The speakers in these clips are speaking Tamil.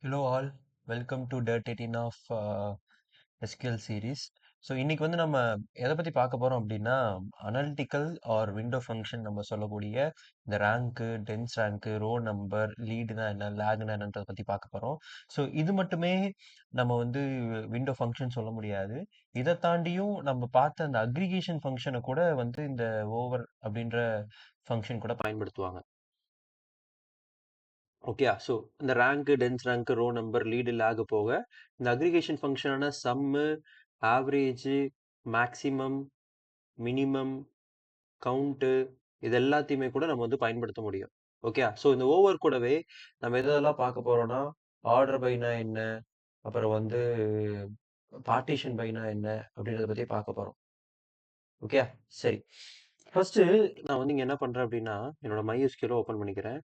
Hello all, welcome to Dirt 18 of SQL series. So இன்னைக்கு வந்து நம்ம எதை பற்றி பார்க்க போகிறோம் அப்படின்னா அனலிட்டிக்கல் ஆர் விண்டோ ஃபங்க்ஷன் நம்ம சொல்லக்கூடிய இந்த rank dense rank row number லீடுனா என்ன லேக்னா என்னன்றதை பற்றி பார்க்க போகிறோம். ஸோ இது மட்டுமே நம்ம வந்து விண்டோ ஃபங்க்ஷன் சொல்ல முடியாது. இதை தாண்டியும் நம்ம பார்த்த அந்த அக்ரிகேஷன் ஃபங்க்ஷனை கூட வந்து இந்த ஓவர் அப்படின்ற ஃபங்க்ஷன் கூட பயன்படுத்துவாங்க. ஓகே, ஸோ இந்த rank dense rank row number lead lag போக இந்த அக்ரிகேஷன் ஃபங்க்ஷனான sum average maximum minimum count இது எல்லாத்தையுமே கூட நம்ம வந்து பயன்படுத்த முடியும். ஓகே, ஸோ இந்த ஓவர் கூடவே நம்ம எதெல்லாம் பார்க்க போறோம்னா ஆர்டர் பைனா என்ன, அப்புறம் வந்து பார்ட்டிஷன் பைனா என்ன அப்படின்றத பற்றி பார்க்க போறோம். ஓகே, சரி. ஃபர்ஸ்ட் நான் வந்து இங்க என்ன பண்றேன் அப்படின்னா என்னோட MySQL ஓபன் பண்ணிக்கிறேன்.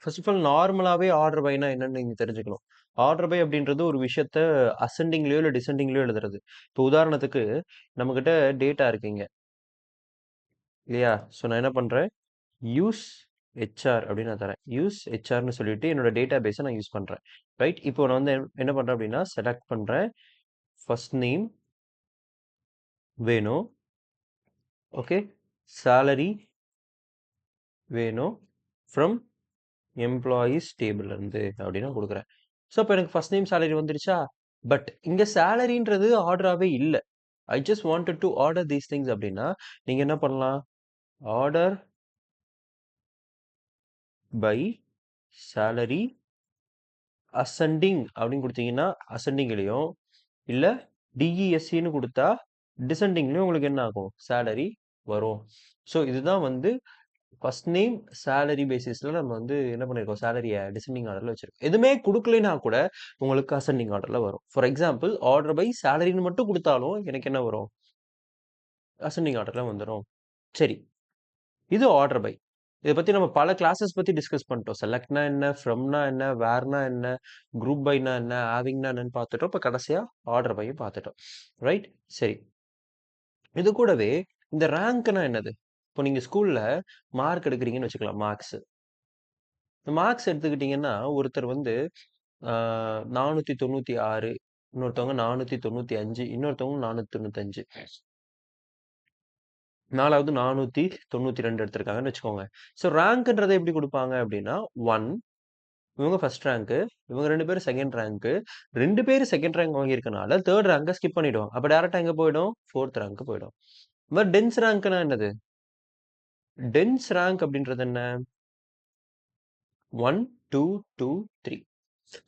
ஃபர்ஸ்ட் ஆஃப் ஆல் நார்மலாவே ஆர்டர் பைனா என்னன்னு நீங்க தெரிஞ்சுக்கணும். ஆர்டர் பை அப்படின்றது ஒரு விஷயத்த அசெண்டிங்லயோ இல்லை டிசெண்டிங்லயோ எழுதுறது. இப்போ உதாரணத்துக்கு நம்ம கிட்ட டேட்டா இருக்குங்க இல்லையா? ஸோ நான் என்ன பண்றேன், யூஸ் ஹெச்ஆர் அப்படின்னு நான் தரேன். யூஸ் ஹெச்ஆர்னு சொல்லிட்டு என்னோட டேட்டா பேஸை நான் யூஸ் பண்றேன். ரைட், இப்போ நான் வந்து என்ன பண்றேன் அப்படின்னா செலக்ட் பண்றேன். ஃபர்ஸ்ட் நேம் வேணும், ஓகே, சேலரி வேணும் ஃப்ரம் எம்ப்ளாயீஸ் டேபிள்ல இருந்து அப்படின்னு கொடுக்குறேன். ஸோ இப்போ எனக்கு ஃபர்ஸ்ட் நேம் சேலரி வந்துருச்சா? பட் இங்க சேலரின்றது ஆர்டராகவே இல்லை. I just wanted to order these things அப்படின்னா நீங்க என்ன பண்ணலாம், ஆர்டர் பை சேலரி அசெண்டிங் அப்படின்னு கொடுத்தீங்கன்னா அசெண்டிங்லையும் இல்லை டிஇஎஸ்சின்னு கொடுத்தா டிசெண்டிங்லையும் உங்களுக்கு என்ன ஆகும், சேலரி வரும். ஸோ இதுதான் வந்து ஃபர்ஸ்ட் நேம் சேலரி பேசிஸ்ல நம்ம வந்து என்ன பண்ணிருக்கோம், சேலரியை டிசெண்டிங் ஆர்டர்ல வச்சிருக்கோம். எதுவுமே கொடுக்கலைன்னா கூட உங்களுக்கு அசெண்டிங் ஆர்டர்ல வரும். ஃபார் எக்ஸாம்பிள் ஆர்டர் பை சேலரின்னு மட்டும் கொடுத்தாலும் எனக்கு என்ன வரும், அசெண்டிங் ஆர்டர்ல வந்துடும். சரி, இது ஆர்டர் பை. இதை பத்தி நம்ம பல கிளாஸஸ் பத்தி டிஸ்கஸ் பண்ணிட்டோம். செலக்ட்னா என்ன, ஃப்ரம்னா என்ன, வேர்னா என்ன, குரூப் பைனா என்ன, ஹேவிங்னா என்னன்னு பார்த்துட்டோம். இப்போ கடைசியா ஆர்டர் பையும் பார்த்துட்டோம். ரைட், சரி. இது கூடவே இந்த ரேங்க்னா என்னது, இப்போ நீங்க ஸ்கூல்ல மார்க் எடுக்கிறீங்கன்னு வச்சுக்கலாம், மார்க்ஸ். இந்த மார்க்ஸ் எடுத்துக்கிட்டீங்கன்னா ஒருத்தர் வந்து 496, இன்னொருத்தவங்க 495, இன்னொருத்தவங்க 495, நாலாவது 492 எடுத்திருக்காங்கன்னு வச்சுக்கோங்க. ஸோ ரேங்க்ன்றதை எப்படி கொடுப்பாங்க அப்படின்னா 1, இவங்க ஃபர்ஸ்ட் ரேங்க், இவங்க 2 பேரும் செகண்ட் ரேங்க், 2 பேரும் செகண்ட் ரேங்க் வாங்கியிருக்கனால தேர்ட் ரேங்கை ஸ்கிப் பண்ணிடுவாங்க. அப்ப டேரக்டா எங்க போயிடும், ஃபோர்த் ரேங்க் போயிடும். பட் டென்ஸ் ரேங்க்னா என்னது, டென்ஸ் ரேங்க் அப்படின்றது என்ன, 1 2 2 3.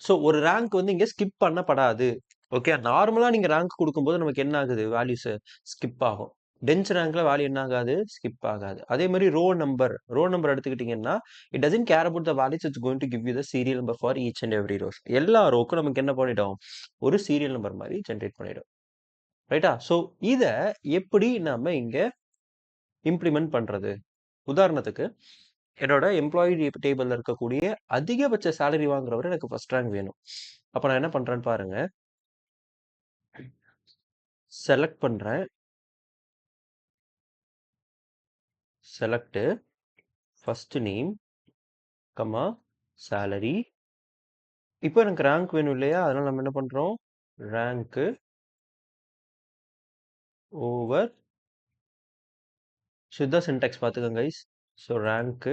ஸோ ஒரு ரேங்க் வந்து இங்க ஸ்கிப் பண்ணப்படாது. ஓகே, நார்மலா நீங்க ரேங்க் கொடுக்கும்போது நமக்கு என்ன ஆகுது, வேல்யூஸ் ஸ்கிப் ஆகும். டென்ஸ் ரேங்க்ல வேல்யூ என்ன ஆகாது, ஸ்கிப் ஆகாது. அதே மாதிரி ரோ நம்பர் எடுத்துக்கிட்டீங்கன்னா it doesn't care about the values, it's going to give you the serial number for each and every rose. எல்லா ரோக்கும் நமக்கு என்ன பண்ணிடும், ஒரு சீரியல் நம்பர் மாதிரி ஜென்ரேட் பண்ணிடும். ரைட்டா? ஸோ இத எப்படி நாம இங்க இம்ப்ளிமெண்ட் பண்றது, உதாரணத்துக்கு என்னோட எம்ப்ளாயி டேபிள்ல இருக்கக்கூடிய அதிகபட்ச சேலரி வாங்குறவர் எனக்கு ஃபர்ஸ்ட் ரேங்க் வேணும். அப்ப நான் என்ன பண்றேன்னு பாருங்க, செலக்ட் பண்றேன், select first name comma salary. இப்போ எனக்கு ரேங்க் வேணும் இல்லையா, அதனால நம்ம என்ன பண்றோம், ரேங்க் ஓவர், சுத்த சின்டாக்ஸ் பார்த்துக்கோங்க கைஸ். ஸோ ரேங்க்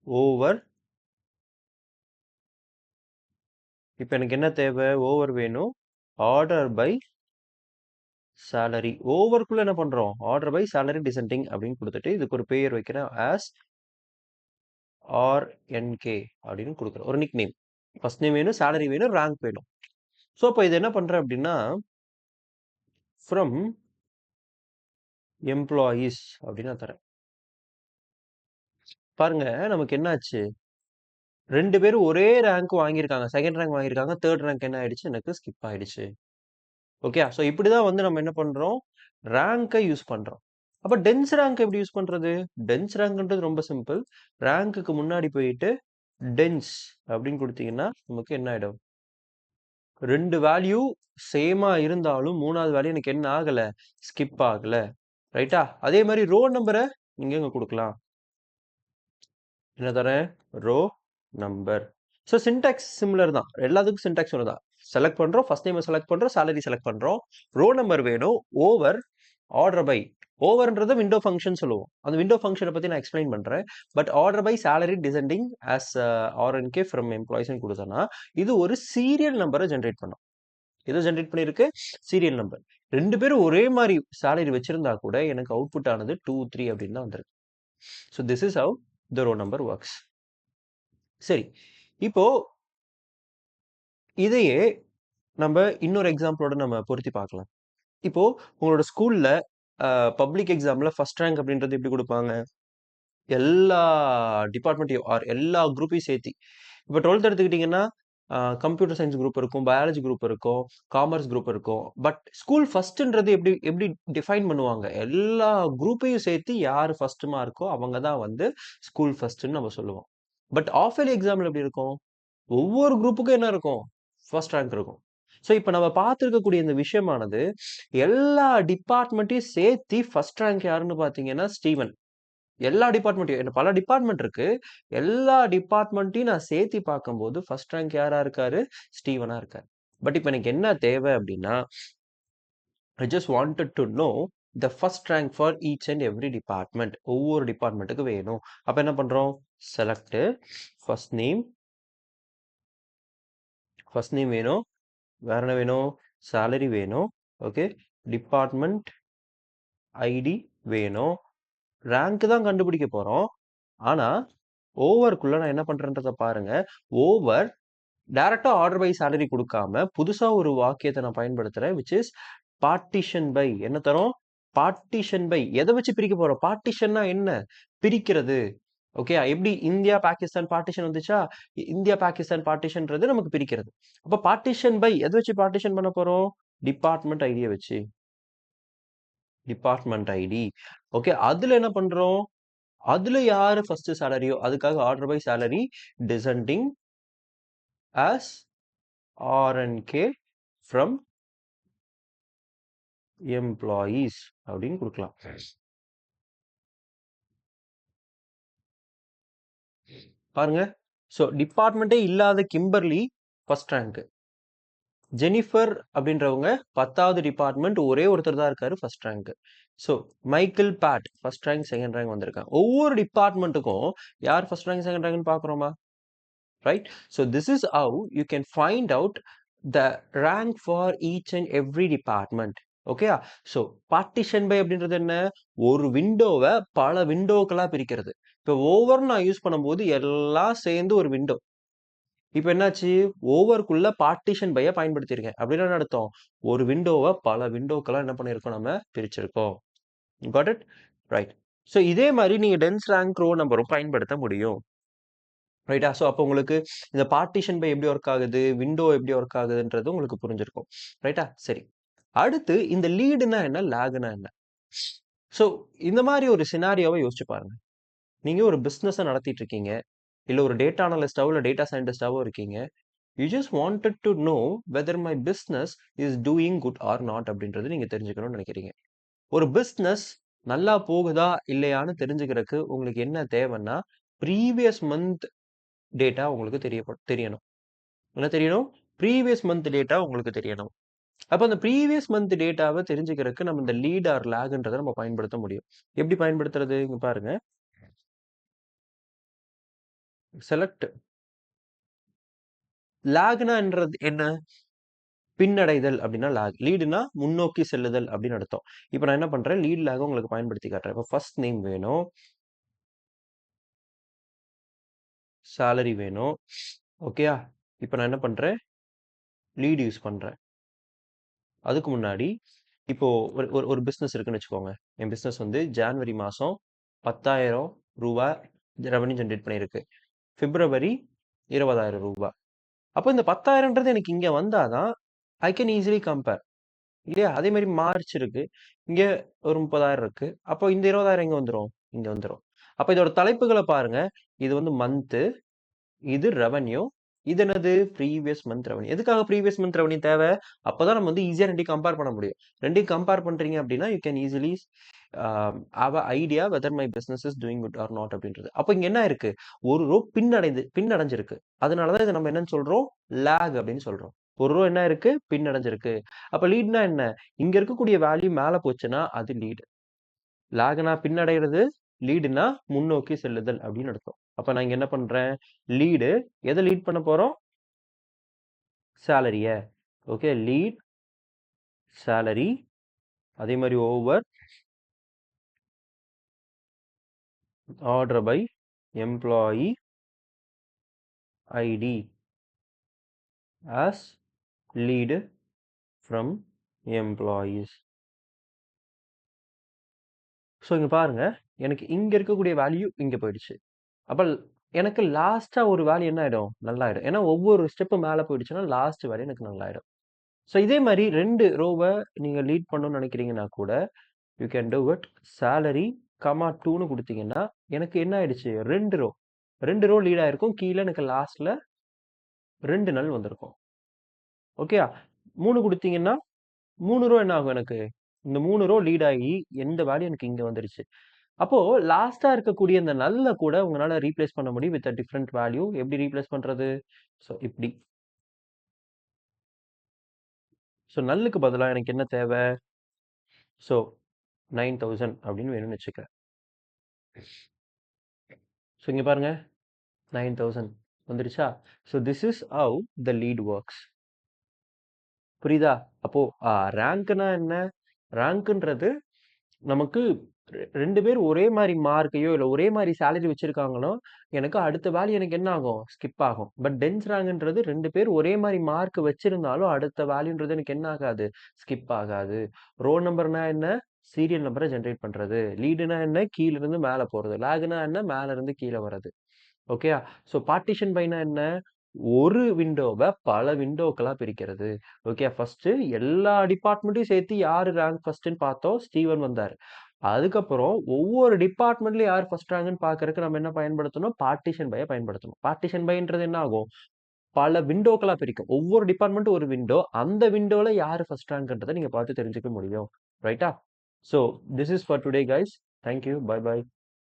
ஓவர், இப்போ எனக்கு என்ன தேவை, ஓவர் வேணும், ஆர்டர் பை சேலரி. ஓவருக்குள்ள என்ன பண்றோம், ஆர்டர் பை சேலரி டிசெண்டிங் அப்படின்னு கொடுத்துட்டு இதுக்கு ஒரு பேர் வைக்கிறேன், ஆஸ் ஆர்என்கே அப்படின்னு கொடுக்குறேன், ஒரு நிக் நேம். ஃபர்ஸ்ட் நேம் வேணும், சேலரி வேணும், ரேங்க் வேணும். ஸோ இப்போ இது என்ன பண்றேன் அப்படின்னா ஃப்ரம் எம்ப்ளாயீஸ் அப்படின்னு நான் தரேன். பாருங்க நமக்கு என்ன ஆச்சு, 2 பேரும் ஒரே ரேங்க் வாங்கியிருக்காங்க, செகண்ட் ரேங்க் வாங்கியிருக்காங்க, தேர்ட் ரேங்க் என்ன ஆயிடுச்சு, எனக்கு ஸ்கிப் ஆயிடுச்சு. ஓகே, ஸோ இப்படிதான் வந்து நம்ம என்ன பண்றோம், ரேங்கை யூஸ் பண்றோம். அப்ப டென்ஸ் ரேங்க் எப்படி யூஸ் பண்றது, டென்ஸ் ரேங்க்ன்றது ரொம்ப சிம்பிள். ரேங்க்குக்கு முன்னாடி போயிட்டு டென்ஸ் அப்படின்னு கொடுத்தீங்கன்னா நமக்கு என்ன ஆயிடும், 2 வேல்யூ சேமா இருந்தாலும் 3வது வேல்யூ எனக்கு என்ன ஆகல, ஸ்கிப் ஆகல. ரைட்டா? அதே மாதிரி ரோ நம்பரை நீங்க இங்க கொடுக்கலாம். என்ன தரேன்? Row number. So syntax similar தான், எல்லாத்துக்கும் சின்டாக்ஸ் ஒன்று தான். செலக்ட் பண்றோம், ஃபர்ஸ்ட் நேம் செலக்ட் பண்றோம், salary செலக்ட் பண்றோம், ரோ நம்பர் வேணும், ஓவர் ஆர்டர் பை. ஓவர்ன்றது விண்டோ ஃபங்க்ஷன் சொல்லுவோம். அந்த விண்டோ ஃபங்க்ஷனை பத்தி நான் எக்ஸ்பிளைன் பண்றேன். But order by salary descending as RNK from employees கொடுத்தோம்னா இது ஒரு சீரியல் நம்பரை ஜென்ரேட் பண்ணும். எதை ஜென்ரேட் பண்ணிருக்கு? Serial number. ரெண்டு பேரும் ஒரே மாதிரி salary வச்சிருந்தா கூட எனக்கு அவுட்புட் ஆனது 2 3 அப்படின்னு தான் வந்திருக்கு. So this is how the row number works. சரி, இப்போ இதையே நம்ம இன்னொரு எக்ஸாம்பிளோட நம்ம பொருத்தி பார்க்கலாம். இப்போ உங்களோட ஸ்கூல்ல பப்ளிக் எக்ஸாம்ல ஃபர்ஸ்ட் ரேங்க் அப்படின்றது எப்படி கொடுப்பாங்க? எல்லா டிபார்ட்மெண்ட்டையும் ஆர் எல்லா குரூப்பையும் சேர்த்தி. இப்போ 12th எடுத்துக்கிட்டிங்கன்னா கம்ப்யூட்டர் சயின்ஸ் குரூப் இருக்கும், பயாலஜி குரூப் இருக்கும், காமர்ஸ் குரூப் இருக்கும். பட் ஸ்கூல் ஃபர்ஸ்ட்ன்றது எப்படி எப்படி டிஃபைன் பண்ணுவாங்க? எல்லா குரூப்பையும் சேர்த்து யார் ஃபர்ஸ்ட் மார்க்கோ அவங்க தான் வந்து ஸ்கூல் ஃபர்ஸ்ட்னு நம்ம சொல்லுவோம். பட் ஆஃப் இயர்லி எக்ஸாம்ல எப்படி இருக்கும்? ஒவ்வொரு குரூப்புக்கும் என்ன இருக்கும்? ஃபர்ஸ்ட் ரேங்க் இருக்கும். ஸோ இப்போ நம்ம பார்த்துருக்கக்கூடிய இந்த விஷயமானது எல்லா டிபார்ட்மெண்ட்டையும் சேர்த்து ஃபர்ஸ்ட் ரேங்க் யாருன்னு பார்த்தீங்கன்னா ஸ்டீவன். எல்லா டிபார்ட்மெண்ட்டையும், பல டிபார்ட்மெண்ட் இருக்கு, எல்லா டிபார்ட்மெண்ட்டையும் நான் சேர்த்து பார்க்கும்போது ஃபர்ஸ்ட் ரேங்க் யாரா இருக்காரு? ஸ்டீவனா இருக்காரு. பட் இப்போ எனக்கு என்ன தேவை அப்படின்னா, I just wanted to know the first rank for each and every department. ஒவ்வொரு டிபார்ட்மெண்ட்டுக்கு வேணும். அப்போ என்ன பண்றோம்? Select first name. First name வேணும், வேற என்ன வேணும்? salary வேணும். ஓகே, டிபார்ட்மெண்ட் ஐடி வேணும். ரேங்க் தான் கண்டுபிடிக்க போறோம். ஆனா ஓவருக்குள்ள நான் என்ன பண்றேன்றத பாருங்க. ஓவர் டைரக்டா ஆர்டர் பை salary கொடுக்காம புதுசா ஒரு வாக்கியத்தை நான் பயன்படுத்துறேன், which is partition by. என்ன தரும்? partition by. எதை வச்சு பிரிக்க போறோம்? பார்ட்டிஷன்னா என்ன? பிரிக்கிறது. ஓகே, எப்படி இந்தியா பாகிஸ்தான் பார்ட்டிஷன் வந்துச்சா? இந்தியா பாகிஸ்தான் பார்ட்டிஷன்றது நமக்கு பிரிக்கிறது. அப்ப பார்ட்டிஷன் பை எதை வச்சு பார்ட்டிஷன் பண்ண போறோம்? டிபார்ட்மெண்ட் ஐடியை வச்சு. Department IT. ஓகே, அதுல என்ன பண்றோம்? அதுல யாரு ஃபர்ஸ்ட் சேலரியோ அதுக்காக order by salary descending as RNK from employees அப்படின்னு கொடுக்கலாம். பாருங்க, ஸோ டிபார்ட்மெண்ட்டே இல்லாத கிம்பர்லி ஃபர்ஸ்ட் ரேங்க். ஜெனிஃபர் அப்படின்றவங்க 10வது டிபார்ட்மெண்ட், ஒரே ஒருத்தர் தான் இருக்காரு first rank. So Michael Pat first rank, second rank வந்திருக்காங்க. ஒவ்வொரு டிபார்ட்மெண்ட்டுக்கும் யார் ஃபர்ஸ்ட் ரேங்க் செகண்ட் ரேங்க்னு பார்க்குறோமா? right? So this is how you can find out the rank for each and every department. Okay, so partition by அப்படின்றது என்ன? ஒரு விண்டோவை பல விண்டோக்களா பிரிக்கிறது. இப்போ ஓவர் நான் யூஸ் பண்ணும்போது எல்லாம் சேர்ந்து ஒரு விண்டோ. இப்போ என்னாச்சு? ஓவருக்குள்ள பார்ட்டிஷன் பையை பயன்படுத்தியிருக்கேன். அப்படின்னா என்ன அர்த்தம்? ஒரு விண்டோவை பல விண்டோக்களா என்ன பண்ணியிருக்கோம்? நம்ம பிரிச்சிருக்கோம். Got it? ரைட். ஸோ இதே மாதிரி நீங்க டென்ஸ் ரேங்க் ரோ நம்பரும் பயன்படுத்த முடியும். ரைட்டா? ஸோ அப்போ உங்களுக்கு இந்த பார்ட்டிஷன் பை எப்படி ஒர்க் ஆகுது, விண்டோ எப்படி ஒர்க் ஆகுதுன்றது உங்களுக்கு புரிஞ்சிருக்கும். ரைட்டா? சரி, அடுத்து இந்த லீடுனா என்ன, லேகுனா என்ன? ஸோ இந்த மாதிரி ஒரு சினாரியோவை யோசிச்சு பாருங்க. நீங்க ஒரு பிஸ்னஸை நடத்திட்டு இருக்கீங்க, இல்லை ஒரு டேட்டா அனலிஸ்டாவோ இல்லை டேட்டா சயின்டிஸ்டாவோ இருக்கீங்க. You just wanted to know whether my business is doing good or not அப்படின்றது நீங்க தெரிஞ்சுக்கணும்னு நினைக்கிறீங்க. ஒரு பிஸ்னஸ் நல்லா போகுதா இல்லையான்னு தெரிஞ்சுக்கிறதுக்கு உங்களுக்கு என்ன தேவைன்னா, ப்ரீவியஸ் மந்த் டேட்டா உங்களுக்கு தெரியணும். என்ன தெரியணும்? ப்ரீவியஸ் மந்த் டேட்டா உங்களுக்கு தெரியணும். அப்போ அந்த ப்ரீவியஸ் மந்த் டேட்டாவை தெரிஞ்சுக்கிறதுக்கு நம்ம இந்த லீட் ஆர் லேக்ன்றதை நம்ம பயன்படுத்த முடியும். எப்படி பயன்படுத்துறது? இங்க பாருங்க, செலக்ட். லேக்னான்றது என்ன? பின்னடைதல் அப்படின்னா லேக். லீடுனா முன்னோக்கி செல்லுதல் அப்படின்னு அர்த்தம். இப்போ நான் என்ன பண்றேன்? லீட் லேக் உங்களுக்கு பயன்படுத்தி காட்டுறேன். இப்போ ஃபர்ஸ்ட் நேம் வேணும், salary வேணும். ஓகேயா? இப்போ நான் என்ன பண்றேன்? லீட் யூஸ் பண்றேன். அதுக்கு முன்னாடி இப்போ ஒரு ஒரு ஒரு பிஸ்னஸ் இருக்குன்னு வச்சுக்கோங்க. என் பிஸ்னஸ் வந்து ஜான்வரி மாதம் 10,000 ரூபா ரெவன்யூ ஜென்ரேட் பண்ணியிருக்கு. பிப்ரவரி 20,000 ரூபா. அப்போ இந்த 10,000ன்றது எனக்கு இங்கே வந்தாதான் ஐ கேன் ஈஸிலி கம்பேர் இல்லையா? அதே மாதிரி மார்ச் இருக்கு, இங்கே ஒரு 30,000 இருக்கு. அப்போ இந்த 20,000 எங்கே வந்துடும்? இங்கே வந்துடும். அப்போ இதோட தலைப்புகளை பாருங்க. இது வந்து மந்த்து, இது ரெவன்யூ, இது என்னது? Previous month revenue. எதுக்காக ப்ரீவியஸ் மந்த் ரெவன்யூ தேவை? அப்போதான் நம்ம வந்து ஈஸியாக ரெண்டையும் கம்பேர் பண்ண முடியும். ரெண்டையும் கம்பேர் பண்றீங்க அப்படின்னா யூ கேன் ஈஸிலி அவ idea weather my business is doing good or not அப்படின்றது. அப்போ இங்க என்ன இருக்கு, ஒரு ரோ பின்னடைஞ்சிருக்கு. அதனாலதான் இதை நம்ம என்னன்னு சொல்றோம், லேக் அப்படின்னு சொல்றோம். ஒரு ரோ என்ன இருக்கு, பின்னடைஞ்சிருக்கு. அப்ப லீட்னா என்ன, இங்க இருக்கக்கூடிய வேல்யூ மேல போச்சுன்னா அது லீடு, லேக்னா பின்னடைகிறது, லீடுனா முன்னோக்கி செல்லுதல் அப்படின்னு அர்த்தம். அப்ப நான் இங்க என்ன பண்றேன், லீடு எதை லீட் பண்ண போறோம், சேலரிய. Okay, lead salary. அதே மாதிரி over order by employee ID as lead from employees. So இங்க பாருங்க, எனக்கு இங்க இருக்கக்கூடிய வேல்யூ இங்க போயிடுச்சு. அப்ப எனக்கு லாஸ்டா ஒரு வேல்யூ என்ன ஆயிடும், நல்லாயிடும். ஏன்னா ஒவ்வொரு ஸ்டெப்பு மேல போயிடுச்சுன்னா லாஸ்ட் வேல்யூ எனக்கு நல்லாயிடும். ஸோ இதே மாதிரி 2 ரோவை நீங்க லீட் பண்ணணும்னு நினைக்கிறீங்கன்னா கூட you can do it. Salary comma 2ன்னு கொடுத்தீங்கன்னா எனக்கு என்ன ஆயிடுச்சு, 2 ரோ லீட் ஆயிருக்கும். கீழே எனக்கு லாஸ்ட்ல 2 நல் வந்திருக்கும். ஓகேயா, 3 கொடுத்தீங்கன்னா 3 ரோ என்ன ஆகும், எனக்கு இந்த 3 ரோ லீட் ஆகி எந்த வேல்யூ எனக்கு இங்க வந்துருச்சு. அப்போ லாஸ்டா இருக்கக்கூடிய இந்த நல்ல கூட உங்களால ரீப்ளேஸ் பண்ண முடியும் வித் டிஃப்ரெண்ட் வேல்யூ. எப்படி ரீப்ளேஸ் பண்றது, ஸோ இப்படி. ஸோ நல்லுக்கு பதிலாக எனக்கு என்ன தேவை, ஸோ 9000 அப்படின்னு வேணும்னு வச்சுக்கிறேன். ஸோ இங்க பாருங்க 9000 வந்துருச்சா. So this is how the lead works. புரியுதா. அப்போ ரேங்க்னா என்ன, ரேங்க்ன்றது நமக்கு 2 பேர் ஒரே மாதிரி மார்க்கையோ இல்லை ஒரே மாதிரி சேலரி வச்சிருக்காங்களோ எனக்கு அடுத்த வேல்யூ எனக்கு என்ன ஆகும், ஸ்கிப் ஆகும். பட் டென்ஸ் ரேங்க்ன்றது 2 பேர் ஒரே மாதிரி மார்க் வச்சிருந்தாலும் அடுத்த வேல்யூன்றது எனக்கு என்ன ஆகாது, ஸ்கிப் ஆகாது. ரோ நம்பர்னா என்ன, சீரியல் நம்பரை ஜென்ரேட் பண்றது. லீடுனா என்ன, கீழ இருந்து மேல போறது. லேக்னா என்ன, மேல இருந்து கீழே வர்றது. ஓகேயா. ஸோ பார்ட்டிஷன் பைனா என்ன, ஒரு விண்டோவை பல விண்டோக்களா பிரிக்கிறது. ஓகே, ஃபர்ஸ்ட் எல்லா டிபார்ட்மெண்ட்டையும் சேர்த்து யாரு ரேங்க் ஃபர்ஸ்ட்னு பார்த்தோம், ஸ்டீவன் வந்தார். அதுக்கப்புறம் ஒவ்வொரு டிபார்ட்மெண்ட்ல யார் ஃபர்ஸ்ட் ரேங்க்னு பார்க்கறதுக்கு நம்ம என்ன பயன்படுத்தணும், பார்ட்டிஷன் பையை பயன்படுத்தணும். பார்ட்டிஷன் பைன்றது என்ன ஆகும், பல விண்டோக்களா பிரிக்கும். ஒவ்வொரு டிபார்ட்மெண்ட் ஒரு விண்டோ, அந்த விண்டோல யாரு ஃபர்ஸ்ட் ரேங்க்ன்றதை நீங்க பார்த்து தெரிஞ்சுக்க முடியும். ரைட்டா. So this is for today guys. Thank you, bye by.